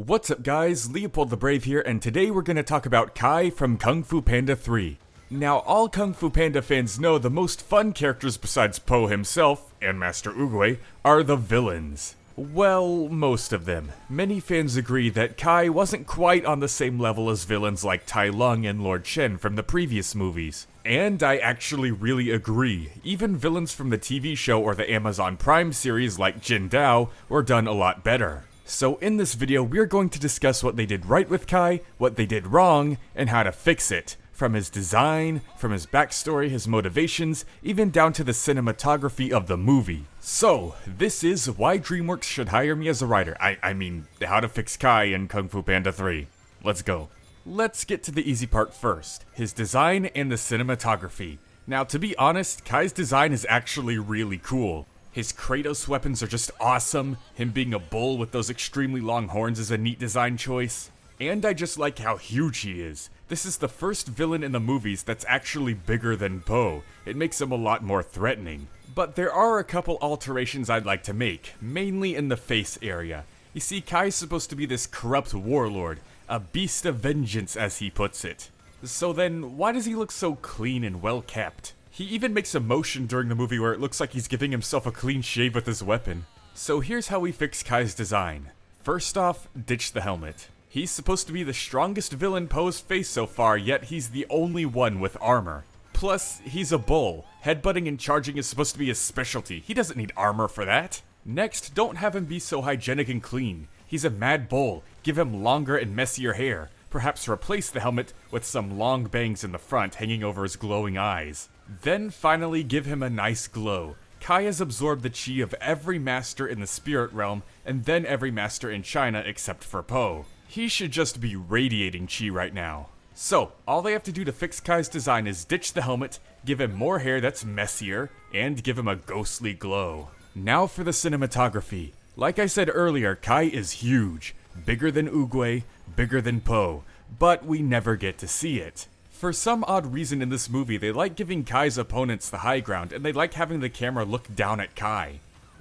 What's up guys, LeopoldTheBrave here, and today we're going to talk about Kai from Kung Fu Panda 3. Now, all Kung Fu Panda fans know the most fun characters besides Po himself, and Master Oogway, are the villains. Well, most of them. Many fans agree that Kai wasn't quite on the same level as villains like Tai Lung and Lord Shen from the previous movies. And I actually really agree. Even villains from the TV show or the Amazon Prime series like Jin Dao were done a lot better. So in this video, we're going to discuss what they did right with Kai, what they did wrong, and how to fix it. From his design, from his backstory, his motivations, even down to the cinematography of the movie. So, this is why DreamWorks should hire me as a writer. I mean, how to fix Kai in Kung Fu Panda 3. Let's go. Let's get to the easy part first, his design and the cinematography. Now, to be honest, Kai's design is actually really cool. His Kratos weapons are just awesome, him being a bull with those extremely long horns is a neat design choice. And I just like how huge he is. This is the first villain in the movies that's actually bigger than Po. It makes him a lot more threatening. But there are a couple alterations I'd like to make, mainly in the face area. You see, Kai's supposed to be this corrupt warlord, a beast of vengeance as he puts it. So then, why does he look so clean and well kept? He even makes a motion during the movie where it looks like he's giving himself a clean shave with his weapon. So here's how we fix Kai's design. First off, ditch the helmet. He's supposed to be the strongest villain Po's faced so far, yet he's the only one with armor. Plus, he's a bull. Headbutting and charging is supposed to be his specialty. He doesn't need armor for that. Next, don't have him be so hygienic and clean. He's a mad bull. Give him longer and messier hair. Perhaps replace the helmet with some long bangs in the front hanging over his glowing eyes. Then finally give him a nice glow. Kai has absorbed the chi of every master in the spirit realm, and then every master in China except for Po. He should just be radiating chi right now. So, all they have to do to fix Kai's design is ditch the helmet, give him more hair that's messier, and give him a ghostly glow. Now for the cinematography. Like I said earlier, Kai is huge. Bigger than Oogway, bigger than Po, but we never get to see it. For some odd reason in this movie, they like giving Kai's opponents the high ground, and they like having the camera look down at Kai.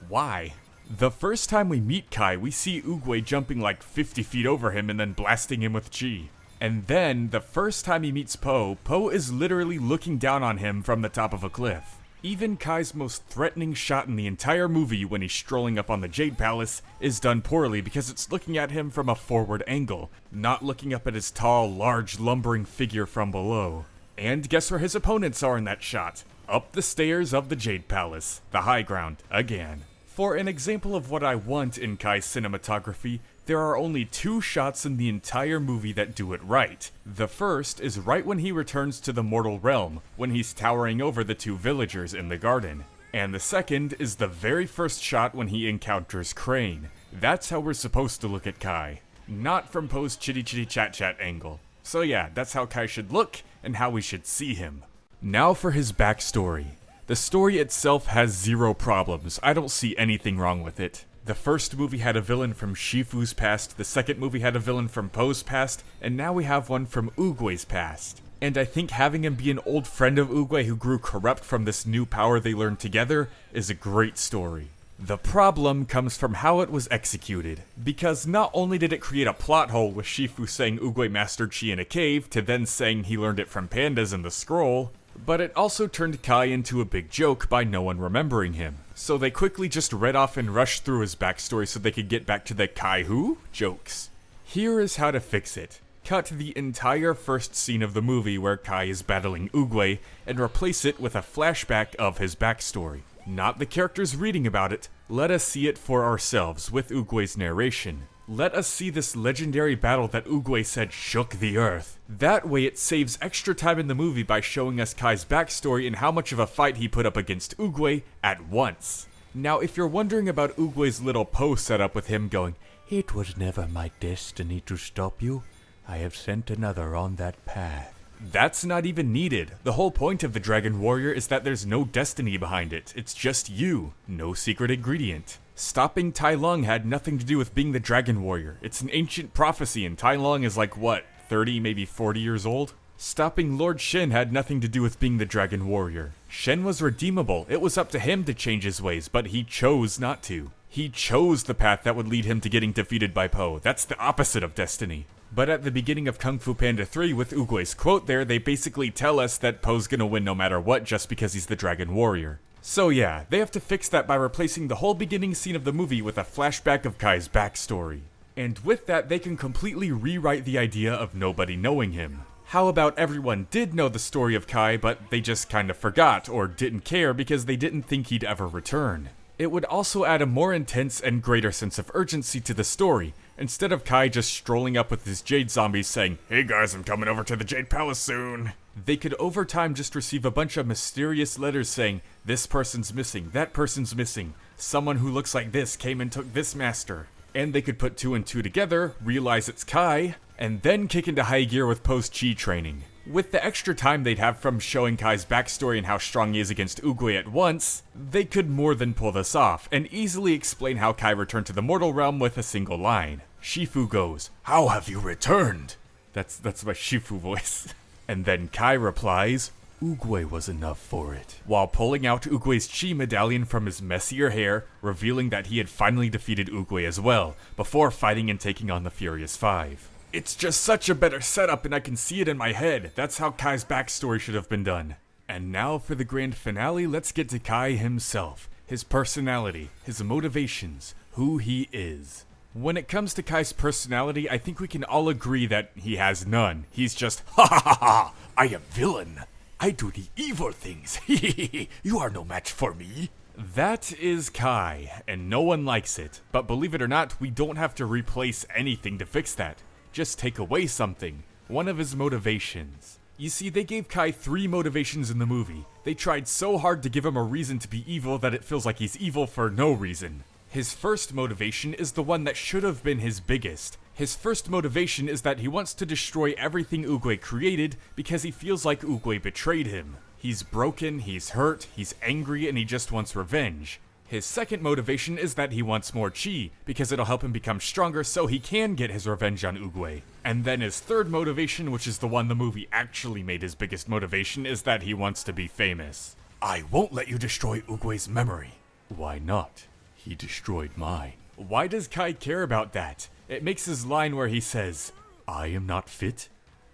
Why? The first time we meet Kai, we see Oogway jumping like 50 feet over him and then blasting him with chi. And then, the first time he meets Po, Po is literally looking down on him from the top of a cliff. Even Kai's most threatening shot in the entire movie when he's strolling up on the Jade Palace is done poorly because it's looking at him from a forward angle, not looking up at his tall, large, lumbering figure from below. And guess where his opponents are in that shot? Up the stairs of the Jade Palace, the high ground, again. For an example of what I want in Kai's cinematography, there are only 2 shots in the entire movie that do it right. The first is right when he returns to the mortal realm, when he's towering over the 2 villagers in the garden. And the second is the very first shot when he encounters Crane. That's how we're supposed to look at Kai, not from Po's chitty chitty chat chat angle. So yeah, that's how Kai should look, and how we should see him. Now for his backstory. The story itself has 0 problems. I don't see anything wrong with it. The first movie had a villain from Shifu's past, the second movie had a villain from Po's past, and now we have one from Oogway's past. And I think having him be an old friend of Oogway who grew corrupt from this new power they learned together is a great story. The problem comes from how it was executed, because not only did it create a plot hole with Shifu saying Oogway mastered chi in a cave to then saying he learned it from pandas in the scroll, but it also turned Kai into a big joke by no one remembering him. So they quickly just read off and rushed through his backstory so they could get back to the Kai who jokes. Here is how to fix it. Cut the entire first scene of the movie where Kai is battling Oogway and replace it with a flashback of his backstory. Not the characters reading about it, let us see it for ourselves with Oogway's narration. Let us see this legendary battle that Oogway said shook the earth. That way it saves extra time in the movie by showing us Kai's backstory and how much of a fight he put up against Oogway at once. Now if you're wondering about Oogway's little Po setup with him going, "It was never my destiny to stop you. I have sent another on that path." That's not even needed. The whole point of the Dragon Warrior is that there's no destiny behind it. It's just you. No secret ingredient. Stopping Tai Lung had nothing to do with being the Dragon Warrior. It's an ancient prophecy and Tai Lung is like, what, 30, maybe 40 years old? Stopping Lord Shen had nothing to do with being the Dragon Warrior. Shen was redeemable, it was up to him to change his ways, but he chose not to. He chose the path that would lead him to getting defeated by Po. That's the opposite of destiny. But at the beginning of Kung Fu Panda 3, with Oogway's quote there, they basically tell us that Po's gonna win no matter what just because he's the Dragon Warrior. So yeah, they have to fix that by replacing the whole beginning scene of the movie with a flashback of Kai's backstory. And with that, they can completely rewrite the idea of nobody knowing him. How about everyone did know the story of Kai, but they just kinda forgot or didn't care because they didn't think he'd ever return? It would also add a more intense and greater sense of urgency to the story, instead of Kai just strolling up with his Jade zombies saying, "Hey guys, I'm coming over to the Jade Palace soon." They could over time just receive a bunch of mysterious letters saying, "This person's missing, that person's missing, someone who looks like this came and took this master." And they could put 2 and 2 together, realize it's Kai, and then kick into high gear with post-chi training. With the extra time they'd have from showing Kai's backstory and how strong he is against Oogway at once, they could more than pull this off, and easily explain how Kai returned to the mortal realm with a single line. Shifu goes, "How have you returned?" That's my Shifu voice. And then Kai replies, "Oogway was enough for it," while pulling out Oogway's chi medallion from his messier hair, revealing that he had finally defeated Oogway as well, before fighting and taking on the Furious Five. It's just such a better setup and I can see it in my head. That's how Kai's backstory should have been done. And now for the grand finale, let's get to Kai himself, his personality, his motivations, who he is. When it comes to Kai's personality, I think we can all agree that he has none. He's just, "Ha ha ha ha, I am villain. I do the evil things. You are no match for me." That is Kai, and no one likes it. But believe it or not, we don't have to replace anything to fix that. Just take away something. One of his motivations. You see, they gave Kai 3 motivations in the movie. They tried so hard to give him a reason to be evil that it feels like he's evil for no reason. His first motivation is the one that should have been his biggest. His first motivation is that he wants to destroy everything Oogway created because he feels like Oogway betrayed him. He's broken, he's hurt, he's angry, and he just wants revenge. His second motivation is that he wants more chi, because it'll help him become stronger so he can get his revenge on Oogway. And then his third motivation, which is the one the movie actually made his biggest motivation, is that he wants to be famous. "I won't let you destroy Oogway's memory." Why not? He destroyed mine. Why does Kai care about that? It makes his line where he says, "I am not fit.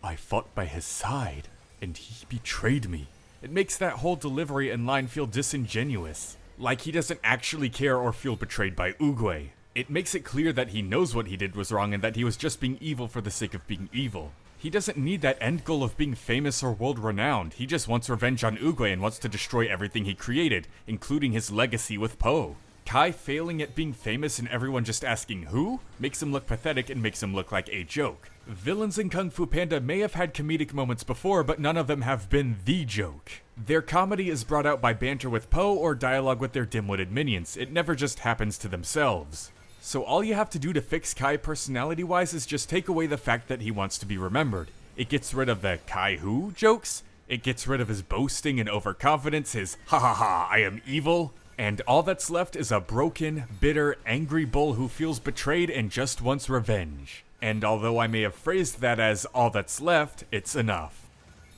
I fought by his side, and he betrayed me." It makes that whole delivery and line feel disingenuous. Like he doesn't actually care or feel betrayed by Oogway. It makes it clear that he knows what he did was wrong and that he was just being evil for the sake of being evil. He doesn't need that end goal of being famous or world-renowned. He just wants revenge on Oogway and wants to destroy everything he created, including his legacy with Po. Kai failing at being famous and everyone just asking who makes him look pathetic and makes him look like a joke. Villains in Kung Fu Panda may have had comedic moments before, but none of them have been the joke. Their comedy is brought out by banter with Po or dialogue with their dim-witted minions. It never just happens to themselves. So all you have to do to fix Kai personality-wise is just take away the fact that he wants to be remembered. It gets rid of the "Kai who" jokes. It gets rid of his boasting and overconfidence, his "ha ha ha, I am evil." And all that's left is a broken, bitter, angry bull who feels betrayed and just wants revenge. And although I may have phrased that as all that's left, it's enough.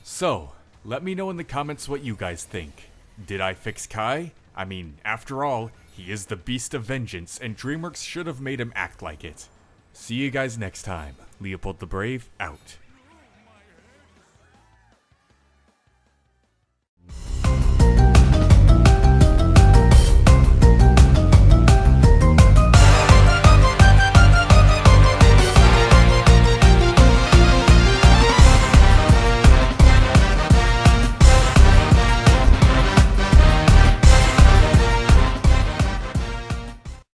So, let me know in the comments what you guys think. Did I fix Kai? I mean, after all, he is the Beast of Vengeance, and DreamWorks should have made him act like it. See you guys next time. LeopoldTheBrave, out.